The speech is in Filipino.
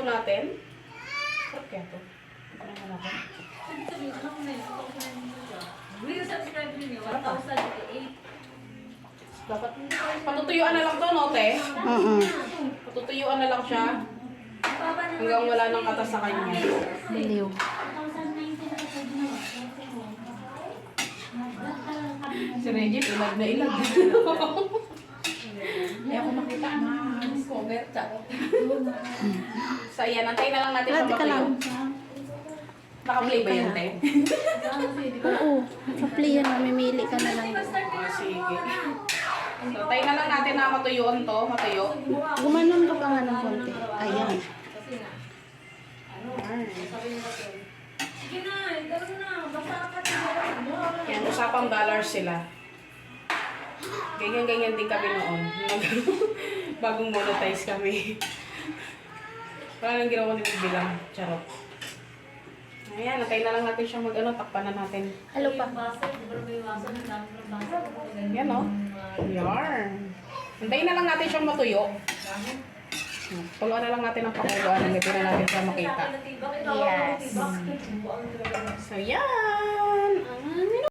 luto natin. Sarap kaya to. Ano naman ako? Dapat patutuyuan na lang to, no, te? Patutuyuan na lang siya. Hanggang wala nang katas sa kanya. Baliw. Si Reggie, ilag na ilag. Hindi ako makita na discover. So, ayan. Antayin na lang natin siya Ate ka lang. matuyo. Naka-play ba yun, te? Oo. Naka-play yan. Mamimili ka na lang. Sige. So, tayo na lang natin na matuyuan to. Matuyo. Gumanon ka pa nga ng konti. Ayan. Yan, usapang dollars sila. Ganyan-ganyan din kami noon. Bagong monetize kami. Wala nang ginawa ni bilang. Charot. Ayan, natay na lang natin siyang takpan na natin. Hello pa. Yan o. Yarn. Hintayin na lang natin siyang matuyo. Puluan na lang natin ang pakuluan. Hindi na natin siya makita. Yes. So, yan.